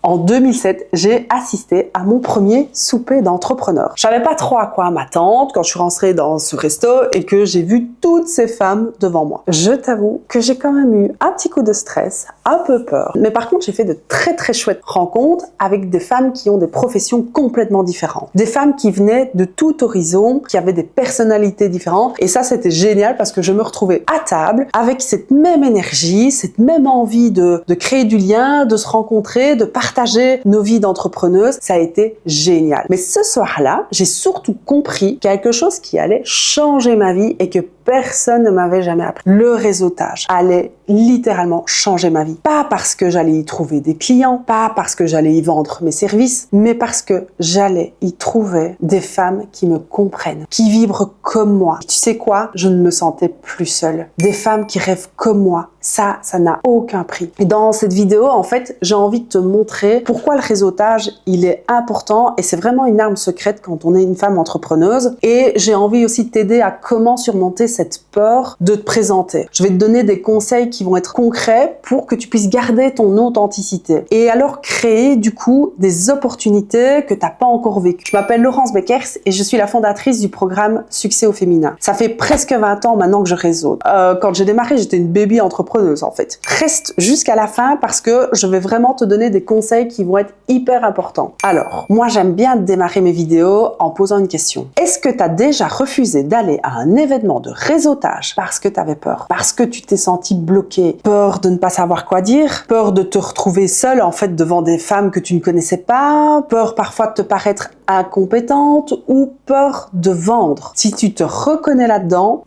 En 2007, j'ai assisté à mon premier souper d'entrepreneur. Je savais pas trop à quoi m'attendre quand je suis rentrée dans ce resto et que j'ai vu toutes ces femmes devant moi. Je t'avoue que j'ai quand même eu un petit coup de stress, un peu peur. Mais par contre, j'ai fait de très chouettes rencontres avec des femmes qui ont des professions complètement différentes. Des femmes qui venaient de tout horizon, qui avaient des personnalités différentes. Et ça, c'était génial parce que je me retrouvais à table avec cette même énergie, cette même envie de créer du lien, de se rencontrer, de partager nos vies d'entrepreneuses. Ça a été génial. Mais ce soir-là, j'ai surtout compris quelque chose qui allait changer ma vie et que personne ne m'avait jamais appris. Le réseautage allait littéralement changer ma vie. Pas parce que j'allais y trouver des clients, pas parce que j'allais y vendre mes services, mais parce que j'allais y trouver des femmes qui me comprennent, qui vibrent comme moi. Et tu sais quoi? Je ne me sentais plus seule. Des femmes qui rêvent comme moi. Ça n'a aucun prix. Et dans cette vidéo, en fait, j'ai envie de te montrer pourquoi le réseautage, il est important et c'est vraiment une arme secrète quand on est une femme entrepreneuse. Et j'ai envie aussi de t'aider à comment surmonter cette peur de te présenter. Je vais te donner des conseils qui vont être concrets pour que tu puisses garder ton authenticité. Et alors créer, du coup, des opportunités que tu n'as pas encore vécues. Je m'appelle Laurence Beckers et je suis la fondatrice du programme Succès au féminin. Ça fait presque 20 ans maintenant que je réseaute. Quand j'ai démarré, j'étais une baby entrepreneuse en fait. Reste jusqu'à la fin parce que je vais vraiment te donner des conseils qui vont être hyper importants. Alors, moi j'aime bien démarrer mes vidéos en posant une question. Est-ce que tu as déjà refusé d'aller à un événement de réseautage parce que tu avais peur? Parce que tu t'es senti bloqué? Peur de ne pas savoir quoi dire? Peur de te retrouver seule en fait devant des femmes que tu ne connaissais pas? Peur parfois de te paraître incompétente ou peur de vendre? Si tu te reconnais là-dedans,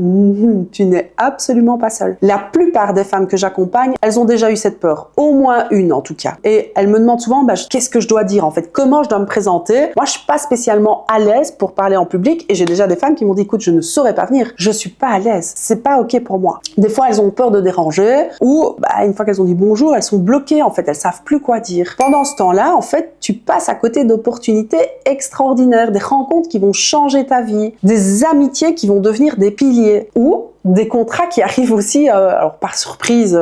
tu n'es absolument pas seule. La plupart des femmes que j'accompagne, elles ont déjà eu cette peur. Au moins une en tout cas. Et elles me demandent souvent, qu'est-ce que je dois dire en fait? Comment je dois me présenter? Moi, je suis pas spécialement à l'aise pour parler en public et j'ai déjà des femmes qui m'ont dit, écoute, je ne saurais pas venir. Je suis pas à l'aise. C'est pas ok pour moi. Des fois, elles ont peur de déranger ou, une fois qu'elles ont dit bonjour, elles sont bloquées en fait. Elles savent plus quoi dire. Pendant ce temps-là, en fait, tu passes à côté d'opportunités extraordinaires, des rencontres qui vont changer ta vie, des amitiés qui vont devenir des piliers ou des contrats qui arrivent aussi, alors par surprise,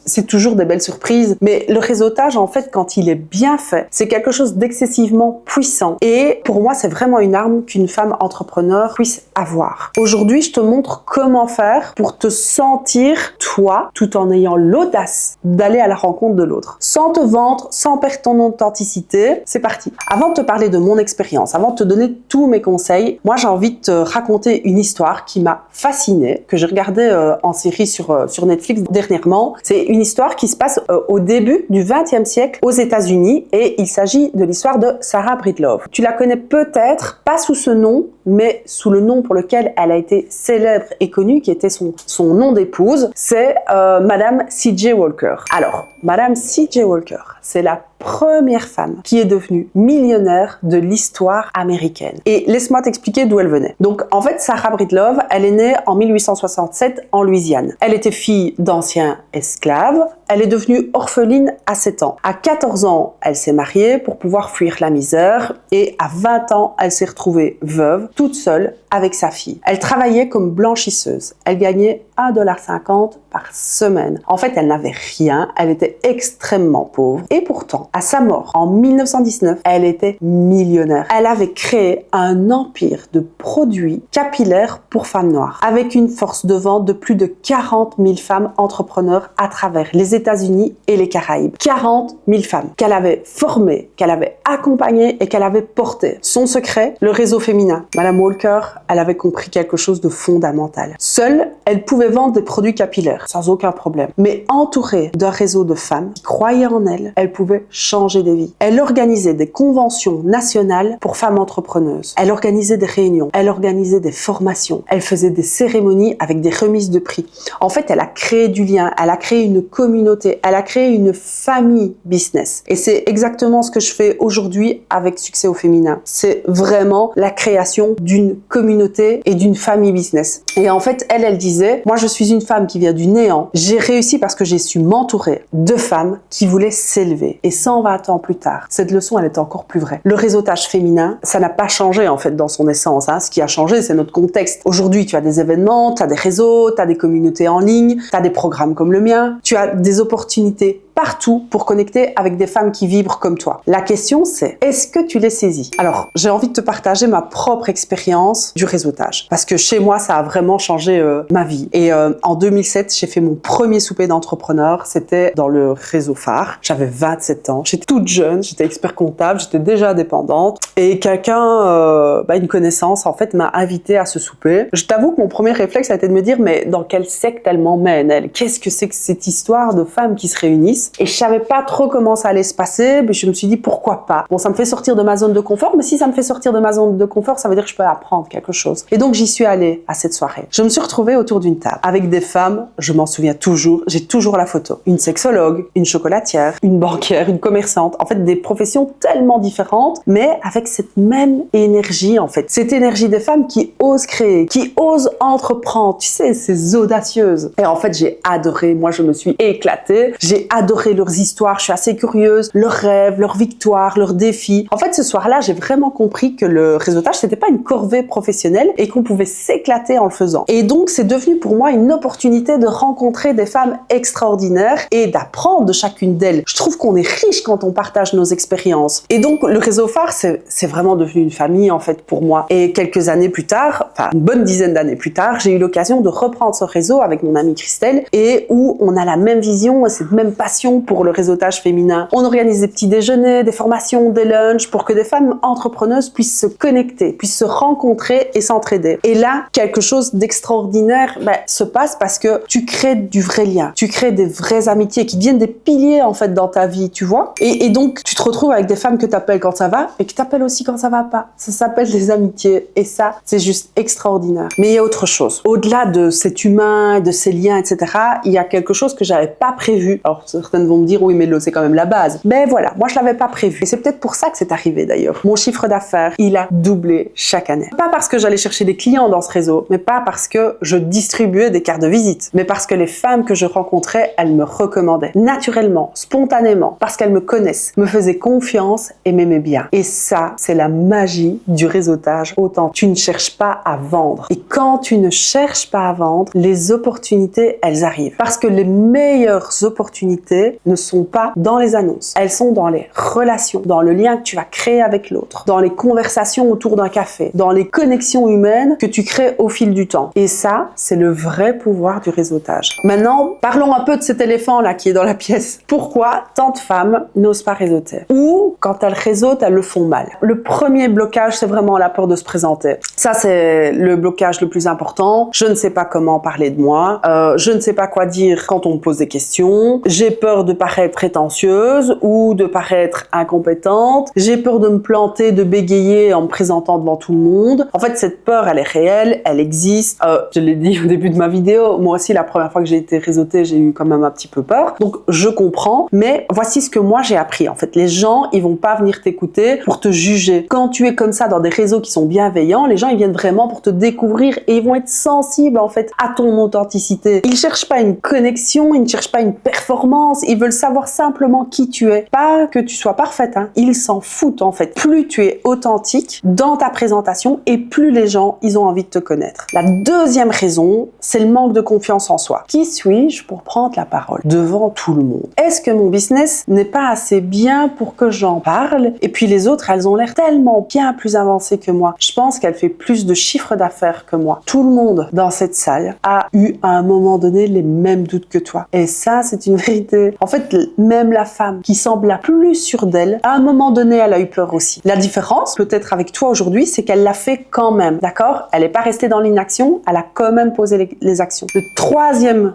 c'est toujours des belles surprises, mais le réseautage, en fait, quand il est bien fait, c'est quelque chose d'excessivement puissant. Et pour moi, c'est vraiment une arme qu'une femme entrepreneur puisse avoir. Aujourd'hui, je te montre comment faire pour te sentir toi, tout en ayant l'audace d'aller à la rencontre de l'autre. Sans te vendre, sans perdre ton authenticité, c'est parti. Avant de te parler de mon expérience, avant de te donner tous mes conseils, moi, j'ai envie de te raconter une histoire qui m'a fascinée, que j'ai regardé en série sur Netflix dernièrement. C'est une histoire qui se passe au début du XXe siècle aux États-Unis et il s'agit de l'histoire de Sarah Breedlove. Tu la connais peut-être, pas sous ce nom, mais sous le nom pour lequel elle a été célèbre et connue, qui était son nom d'épouse, c'est Madame C.J. Walker. Alors, Madame C.J. Walker, c'est la première femme qui est devenue millionnaire de l'histoire américaine. Et laisse-moi t'expliquer d'où elle venait. Donc, en fait, Sarah Breedlove, elle est née en 1867 en Louisiane. Elle était fille d'anciens esclaves. Elle est devenue orpheline à 7 ans. À 14 ans, elle s'est mariée pour pouvoir fuir la misère. Et à 20 ans, elle s'est retrouvée veuve, toute seule, avec sa fille. Elle travaillait comme blanchisseuse. Elle gagnait $1,50 par semaine. En fait, elle n'avait rien. Elle était extrêmement pauvre. Et pourtant, à sa mort, en 1919, elle était millionnaire. Elle avait créé un empire de produits capillaires pour femmes noires, avec une force de vente de plus de 40 000 femmes entrepreneurs à travers les États-Unis et les Caraïbes. 40 000 femmes qu'elle avait formées, qu'elle avait accompagnées et qu'elle avait portées. Son secret, le réseau féminin. Madame Walker, elle avait compris quelque chose de fondamental. Seule, elle pouvait vendre des produits capillaires, sans aucun problème. Mais entourée d'un réseau de femmes qui croyaient en elle, elle pouvait changer des vies. Elle organisait des conventions nationales pour femmes entrepreneuses. Elle organisait des réunions. Elle organisait des formations. Elle faisait des cérémonies avec des remises de prix. En fait, elle a créé du lien. Elle a créé une communauté. Elle a créé une famille business. Et c'est exactement ce que je fais aujourd'hui avec Succès au féminin. C'est vraiment la création d'une communauté et d'une famille business. Et en fait, elle disait, moi je suis une femme qui vient du néant. J'ai réussi parce que j'ai su m'entourer de femmes qui voulaient s'élever. Et 120 ans plus tard, cette leçon, elle est encore plus vraie. Le réseautage féminin, ça n'a pas changé en fait dans son essence. Ce qui a changé, c'est notre contexte. Aujourd'hui, tu as des événements, tu as des réseaux, tu as des communautés en ligne, tu as des programmes comme le mien, tu as des opportunités partout pour connecter avec des femmes qui vibrent comme toi. La question c'est, est-ce que tu les saisis? Alors, j'ai envie de te partager ma propre expérience du réseautage. Parce que chez moi, ça a vraiment changé ma vie. Et en 2007, j'ai fait mon premier souper d'entrepreneur. C'était dans le réseau phare. J'avais 27 ans. J'étais toute jeune, j'étais expert comptable, j'étais déjà indépendante. Et quelqu'un, une connaissance, en fait, m'a invitée à ce souper. Je t'avoue que mon premier réflexe a été de me dire, mais dans quelle secte elle m'emmène, elle? Qu'est-ce que c'est que cette histoire de femmes qui se réunissent? Et je savais pas trop comment ça allait se passer, mais je me suis dit, pourquoi pas? Bon, ça me fait sortir de ma zone de confort, mais si ça me fait sortir de ma zone de confort, ça veut dire que je peux apprendre quelque chose. Et donc, j'y suis allée à cette soirée. Je me suis retrouvée autour d'une table avec des femmes, je m'en souviens toujours, j'ai toujours la photo. Une sexologue, une chocolatière, une banquière, une commerçante. En fait, des professions tellement différentes, mais avec cette même énergie, en fait. Cette énergie des femmes qui osent créer, qui osent entreprendre, tu sais, ces audacieuses. Et en fait, j'ai adoré. Moi, je me suis éclatée. J'ai adoré leurs histoires. Je suis assez curieuse. Leurs rêves, leurs victoires, leurs défis. En fait, ce soir-là, j'ai vraiment compris que le réseautage, c'était pas une corvée professionnelle et qu'on pouvait s'éclater en le faisant. Et donc, c'est devenu pour moi une opportunité de rencontrer des femmes extraordinaires et d'apprendre de chacune d'elles. Je trouve qu'on est riche quand on partage nos expériences. Et donc, le réseau phare, c'est vraiment devenu une famille, en fait, pour moi. Et quelques années plus tard, enfin, une bonne dizaine d'années plus tard, j'ai eu l'occasion de reprendre ce réseau avec mon amie Christelle et où on a la même vision et cette même passion pour le réseautage féminin. On organise des petits déjeuners, des formations, des lunchs pour que des femmes entrepreneuses puissent se connecter, puissent se rencontrer et s'entraider. Et là, quelque chose d'extraordinaire se passe parce que tu crées du vrai lien. Tu crées des vraies amitiés qui deviennent des piliers, en fait, dans ta vie, tu vois. Et donc, tu te retrouves avec des femmes que tu appelles quand ça va et que tu appelles aussi quand ça va pas. Ça s'appelle des amitiés. Et ça, c'est juste extraordinaire. Mais il y a autre chose. Au-delà de cet humain, de ces liens, etc., il y a quelque chose que j'avais pas prévu. Alors, certaines vont me dire, oui, mais c'est quand même la base. Mais voilà, moi, je l'avais pas prévu. Et c'est peut-être pour ça que c'est arrivé, d'ailleurs. Mon chiffre d'affaires, il a doublé chaque année. Pas parce que j'allais chercher des clients dans ce réseau, mais pas parce que je distribuais des cartes de visite, mais parce que les femmes que je rencontrais, elles me recommandaient. Naturellement, spontanément, parce qu'elles me connaissent, me faisaient confiance et m'aimaient bien. Et ça, c'est la magie du réseautage. Autant, tu ne cherches pas à vendre. Et quand tu ne cherches pas à vendre, les opportunités, elles arrivent. Parce que les meilleures opportunités ne sont pas dans les annonces. Elles sont dans les relations, dans le lien que tu vas créer avec l'autre, dans les conversations autour d'un café, dans les connexions humaines que tu crées au fil du temps. Et ça, c'est le vrai pouvoir du réseautage. Maintenant, parlons un peu de cet éléphant-là qui est dans la pièce. Pourquoi tant de femmes n'osent pas réseauter? Ou, quand elles réseautent, elles le font mal. Le premier blocage, c'est vraiment la peur de se présenter. Ça, c'est le blocage le plus important. Je ne sais pas comment parler de moi. Je ne sais pas quoi dire quand on me pose des questions. J'ai peur de paraître prétentieuse ou de paraître incompétente. J'ai peur de me planter, de bégayer en me présentant devant tout le monde. En fait, cette peur, elle est réelle, elle existe. Je l'ai dit au début de ma vidéo, moi aussi, la première fois que j'ai été réseautée, j'ai eu quand même un petit peu peur. Donc, je comprends, mais voici ce que moi, j'ai appris. En fait, les gens, ils vont pas venir t'écouter pour te juger. Quand tu es comme ça dans des réseaux qui sont bienveillants, les gens, ils viennent vraiment pour te découvrir et ils vont être sensibles, en fait, à ton authenticité. Ils cherchent pas une connexion, ils ne cherchent pas une performance, ils veulent savoir simplement qui tu es. Pas que tu sois parfaite, hein. Ils s'en foutent, en fait. Plus tu es authentique dans ta présentation et plus les gens, ils ont envie de te connaître. La deuxième raison, c'est le manque de confiance en soi. Qui suis-je pour prendre la parole devant tout le monde? Est-ce que mon business n'est pas assez bien pour que j'en parle? Et puis les autres, elles ont l'air tellement bien plus avancées que moi. Je pense qu'elles font plus de chiffre d'affaires que moi. Tout le monde dans cette salle a eu à un moment donné les mêmes doutes que toi. Et ça, c'est une vérité. En fait, même la femme qui semble la plus sûre d'elle, à un moment donné, elle a eu peur aussi. La différence, peut-être avec toi aujourd'hui, c'est qu'elle l'a fait quand même. D'accord? Elle n'est pas restée dans l'inaction, elle a quand même posé les actions. Le troisième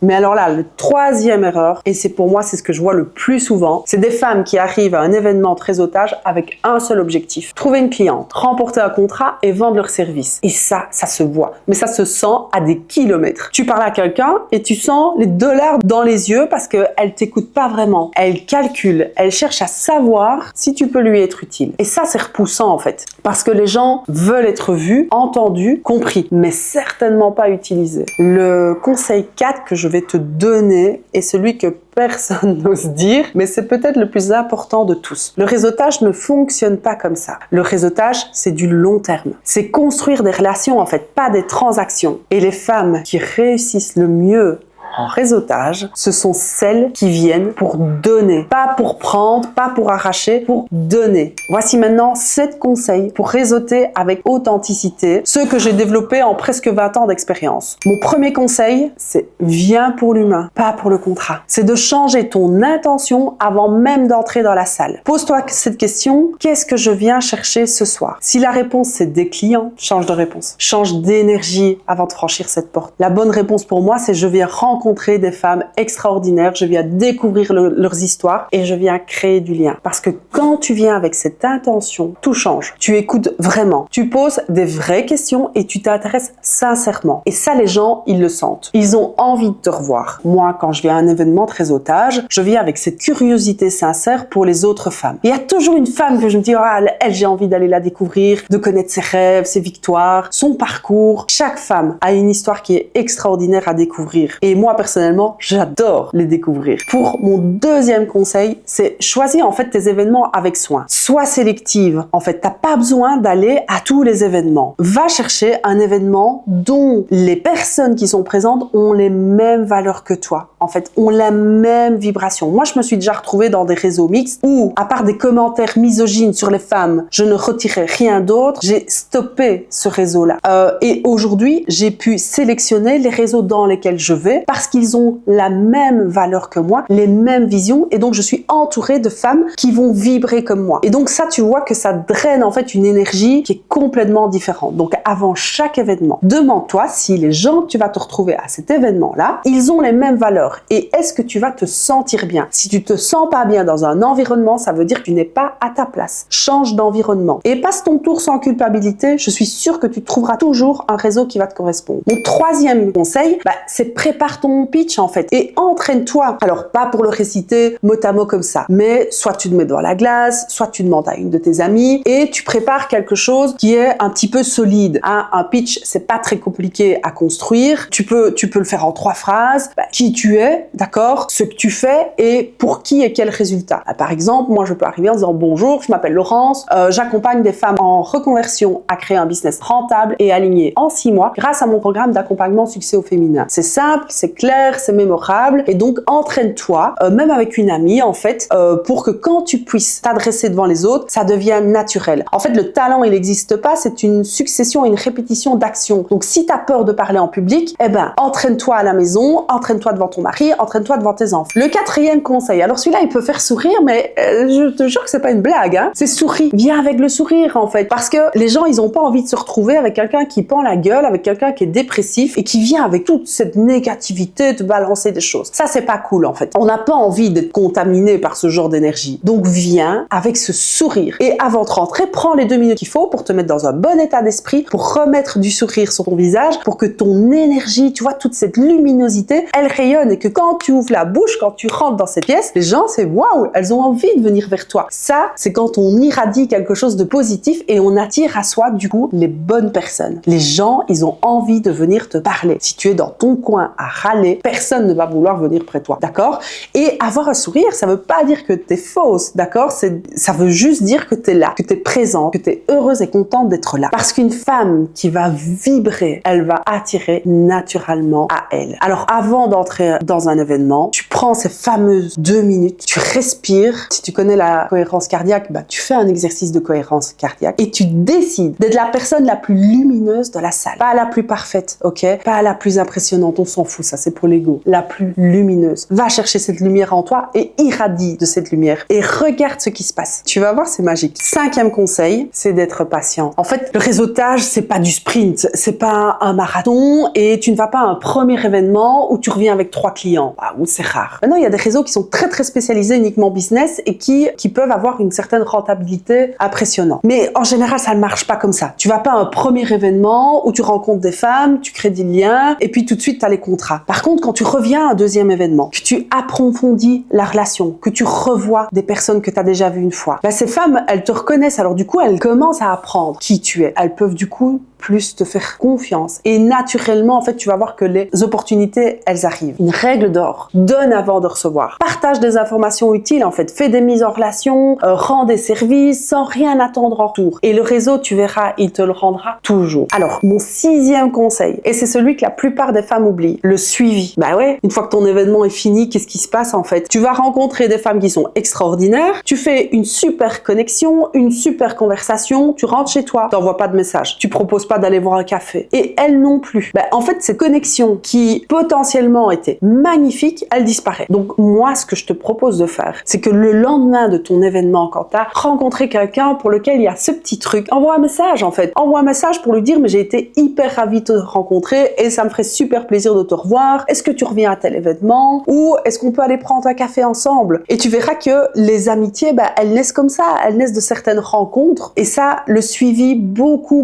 erreur, et c'est pour moi, c'est ce que je vois le plus souvent, c'est des femmes qui arrivent à un événement de réseautage avec un seul objectif. Trouver une cliente, remporter un contrat et vendre leur service. Et ça se voit. Mais ça se sent à des kilomètres. Tu parles à quelqu'un et tu sens les dollars dans les yeux parce qu'elle t'écoute pas vraiment. Elle calcule, elle cherche à savoir si tu peux lui être utile. Et ça, c'est repoussant en fait. Parce que les gens veulent être vus, entendus, compris, mais certainement pas utilisés. Le conseil 4 que je vais te donner est celui que personne n'ose dire, mais c'est peut-être le plus important de tous. Le réseautage ne fonctionne pas comme ça. Le réseautage, c'est du long terme. C'est construire des relations, en fait, pas des transactions. Et les femmes qui réussissent le mieux en réseautage, ce sont celles qui viennent pour donner. Pas pour prendre, pas pour arracher, pour donner. Voici maintenant 7 conseils pour réseauter avec authenticité, ceux que j'ai développés en presque 20 ans d'expérience. Mon premier conseil, c'est viens pour l'humain, pas pour le contrat. C'est de changer ton intention avant même d'entrer dans la salle. Pose-toi cette question, qu'est-ce que je viens chercher ce soir? Si la réponse c'est des clients, change de réponse. Change d'énergie avant de franchir cette porte. La bonne réponse pour moi, c'est je viens rencontrer des femmes extraordinaires, je viens découvrir leurs histoires et je viens créer du lien. Parce que quand tu viens avec cette intention, tout change. Tu écoutes vraiment. Tu poses des vraies questions et tu t'intéresses sincèrement. Et ça, les gens, ils le sentent. Ils ont envie de te revoir. Moi, quand je viens à un événement de réseautage, je viens avec cette curiosité sincère pour les autres femmes. Il y a toujours une femme que je me dis, ah, elle, j'ai envie d'aller la découvrir, de connaître ses rêves, ses victoires, son parcours. Chaque femme a une histoire qui est extraordinaire à découvrir. Et moi, personnellement, j'adore les découvrir. Pour mon deuxième conseil, c'est choisir en fait tes événements avec soin. Sois sélective. En fait, t'as pas besoin d'aller à tous les événements. Va chercher un événement dont les personnes qui sont présentes ont les mêmes valeurs que toi. En fait, ont la même vibration. Moi, je me suis déjà retrouvée dans des réseaux mixtes où, à part des commentaires misogynes sur les femmes, je ne retirais rien d'autre. J'ai stoppé ce réseau-là. Et aujourd'hui, j'ai pu sélectionner les réseaux dans lesquels je vais parce qu'ils ont la même valeur que moi, les mêmes visions, et donc je suis entourée de femmes qui vont vibrer comme moi. Et donc ça, tu vois que ça draine en fait une énergie qui est complètement différente. Donc avant chaque événement, demande-toi si les gens que tu vas te retrouver à cet événement-là, ils ont les mêmes valeurs. Et est-ce que tu vas te sentir bien? Si tu te sens pas bien dans un environnement, ça veut dire que tu n'es pas à ta place. Change d'environnement. Et passe ton tour sans culpabilité. Je suis sûre que tu trouveras toujours un réseau qui va te correspondre. Mon troisième conseil, c'est prépare ton pitch en fait. Et entraîne-toi. Alors pas pour le réciter mot à mot comme ça, mais soit tu te mets devant la glace, soit tu demandes à une de tes amies et tu prépares quelque chose qui est un petit peu solide. Un pitch, c'est pas très compliqué à construire. Tu peux le faire en 3 phrases. Qui tu es, d'accord, ce que tu fais et pour qui et quel résultat. Par exemple, moi je peux arriver en disant bonjour, je m'appelle Laurence, j'accompagne des femmes en reconversion à créer un business rentable et aligné en 6 mois grâce à mon programme d'accompagnement succès au féminin. C'est simple, c'est clair, c'est mémorable et donc entraîne-toi, même avec une amie en fait, pour que quand tu puisses t'adresser devant les autres, ça devienne naturel. En fait, le talent, il n'existe pas, c'est une succession et une répétition d'actions. Donc si tu as peur de parler en public, entraîne-toi à la maison, entraîne-toi devant ton mari, entraîne-toi devant tes enfants. Le 4e conseil, alors celui-là, il peut faire sourire, mais je te jure que c'est pas une blague, hein. C'est souris. Viens avec le sourire, en fait. Parce que les gens, ils ont pas envie de se retrouver avec quelqu'un qui pend la gueule, avec quelqu'un qui est dépressif et qui vient avec toute cette négativité de balancer des choses. Ça, c'est pas cool, en fait. On n'a pas envie d'être contaminé par ce genre d'énergie. Donc, viens avec ce sourire. Et avant de rentrer, prends les 2 minutes qu'il faut pour te mettre dans un bon état d'esprit, pour remettre du sourire sur ton visage, pour que ton énergie, tu vois, toute cette luminosité, elle rayonne et que quand tu ouvres la bouche, quand tu rentres dans cette pièce, les gens, c'est waouh, elles ont envie de venir vers toi. Ça, c'est quand on irradie quelque chose de positif et on attire à soi, du coup, les bonnes personnes. Les gens, ils ont envie de venir te parler. Si tu es dans ton coin à râler, personne ne va vouloir venir près de toi, d'accord? Et avoir un sourire, ça veut pas dire que t'es fausse, d'accord? Ça veut juste dire que t'es là, que t'es présente, que t'es heureuse et contente d'être là. Parce qu'une femme qui va vibrer, elle va attirer naturellement à elle. Alors, avant d'entrer dans un événement, tu prends ces fameuses 2 minutes, tu respires. Si tu connais la cohérence cardiaque, tu fais un exercice de cohérence cardiaque et tu décides d'être la personne la plus lumineuse de la salle. Pas la plus parfaite, ok? Pas la plus impressionnante, on s'en fout, ça c'est pour l'ego. La plus lumineuse. Va chercher cette lumière en toi et irradie de cette lumière et regarde ce qui se passe. Tu vas voir, c'est magique. 5e conseil, c'est d'être patient. En fait, le réseautage, c'est pas du sprint, c'est pas un marathon et tu ne vas pas à un premier événement où tu reviens avec 3 clients. Ou c'est rare. Maintenant, il y a des réseaux qui sont très très spécialisés uniquement business et qui peuvent avoir une certaine rentabilité impressionnante. Mais en général, ça ne marche pas comme ça. Tu vas pas à un premier événement où tu rencontres des femmes, tu crées des liens et puis tout de suite, tu as les contrats. Par contre, quand tu reviens à un 2e événement, que tu approfondis la relation, que tu revois des personnes que tu as déjà vues une fois, ces femmes, elles te reconnaissent. Alors du coup, elles commencent à apprendre qui tu es. Elles peuvent du coup plus te faire confiance. Et naturellement, en fait, tu vas voir que les opportunités, elles arrivent. Une règle d'or, donne avant de recevoir. Partage des informations utiles, en fait. Fais des mises en relation, rends des services sans rien attendre en retour. Et le réseau, tu verras, il te le rendra toujours. Alors, mon 6e conseil, et c'est celui que la plupart des femmes oublient, le suivi. Bah ouais, une fois que ton événement est fini, qu'est-ce qui se passe en fait? Tu vas rencontrer des femmes qui sont extraordinaires, tu fais une super connexion, une super conversation, tu rentres chez toi, t'envoies pas de message, tu proposes pas d'aller boire un café. Et elles non plus. Bah, en fait, cette connexion qui potentiellement était magnifique, elle disparaît. Donc moi, ce que je te propose de faire, c'est que le lendemain de ton événement, quand tu as rencontré quelqu'un pour lequel il y a ce petit truc, envoie un message en fait. Envoie un message pour lui dire mais j'ai été hyper ravie de te rencontrer et ça me ferait super plaisir de te revoir. Est-ce que tu reviens à tel événement? Ou est-ce qu'on peut aller prendre un café ensemble? Et tu verras que les amitiés, bah, elles naissent comme ça, elles naissent de certaines rencontres. Et ça, le suivi, beaucoup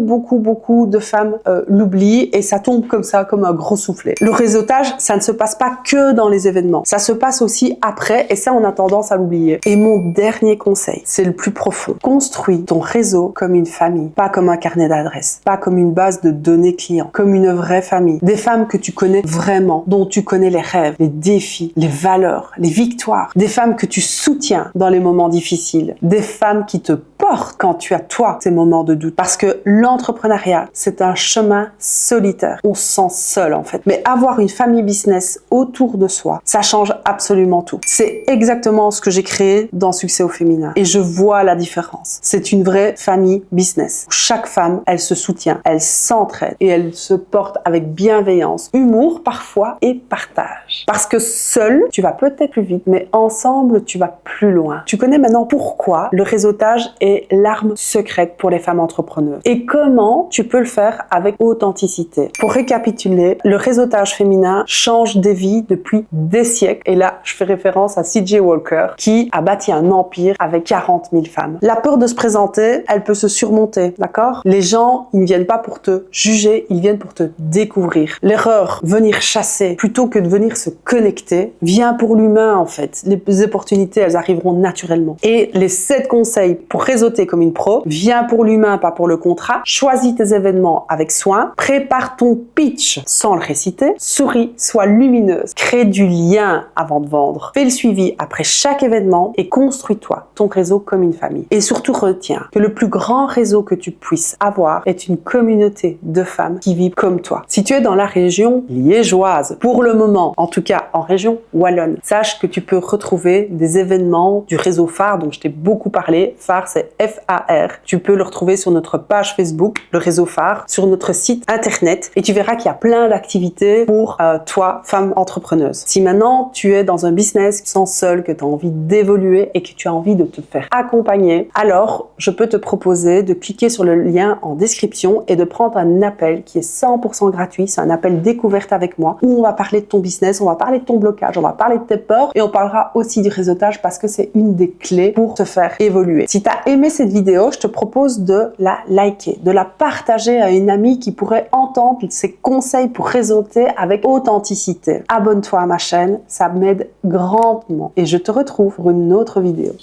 de femmes l'oublient et ça tombe comme ça, comme un gros soufflet. Le réseautage, ça ne se passe pas que dans les événements. Ça se passe aussi après et ça, on a tendance à l'oublier. Et mon dernier conseil, c'est le plus profond. Construis ton réseau comme une famille, pas comme un carnet d'adresses, pas comme une base de données clients, comme une vraie famille. Des femmes que tu connais vraiment, dont tu connais les rêves, les défis, les valeurs, les victoires. Des femmes que tu soutiens dans les moments difficiles. Des femmes qui te portent quand tu as, toi, ces moments de doute. Parce que l'entrepreneuriat, c'est un chemin solitaire. On se sent seul, en fait. Mais avoir une famille business autour de soi, ça change absolument tout. C'est exactement ce que j'ai créé dans Succès au féminin. Et je vois la différence. C'est une vraie famille business. Chaque femme, elle se soutient, elle s'entraide et elle se porte avec bienveillance, humour parfois et partage. Parce que seul, tu vas peut-être plus vite, mais ensemble, tu vas plus loin. Tu connais maintenant pourquoi le réseautage est l'arme secrète pour les femmes entrepreneurs et comment tu peux le faire avec authenticité. Pour récapituler, le réseautage féminin change des vies depuis des siècles. Et là, je fais référence à C.J. Walker qui a bâti un empire avec 40 000 femmes. La peur de se présenter, elle peut se surmonter, d'accord? Les gens, ils ne viennent pas pour te juger, ils viennent pour te découvrir. L'erreur, venir chasser plutôt que de venir se connecter, vient pour l'humain en fait. Les opportunités, elles arriveront naturellement. Et les 7 conseils pour réseauter comme une pro, viens pour l'humain, pas pour le contrat. Choisis tes événements avec soin. Prépare ton pitch sans le réciter. Souris, sois lumineuse. Crée du lien avant de vendre. Fais le suivi après chaque événement et construis-toi ton réseau comme une famille. Et surtout retiens que le plus grand réseau que tu puisses avoir est une communauté de femmes qui vivent comme toi. Si tu es dans la région liégeoise, pour le moment, en tout cas en région wallonne, sache que tu peux retrouver des événements du réseau phare dont je t'ai beaucoup parlé. Phare, c'est F-A-R. Tu peux le retrouver sur notre page Facebook, le réseau phare, sur notre site internet et tu verras qu'il y a plein d'activités pour toi, femme entrepreneuse. Si maintenant tu es dans un business, tu te sens seule, que tu as envie d'évoluer et que tu as envie de te faire accompagner, alors je peux te proposer de cliquer sur le lien en description et de prendre un appel qui est 100% gratuit. C'est un appel découverte avec moi où on va parler de ton business, on va parler de ton blocage, on va parler de tes peurs et on parlera aussi du réseautage parce que c'est une des clés pour te faire évoluer. Si tu as aimé cette vidéo, je te propose de la liker, de la partager à une amie qui pourrait entendre ces conseils pour réseauter avec authenticité. Abonne-toi à ma chaîne, ça m'aide grandement et je te retrouve pour une autre vidéo.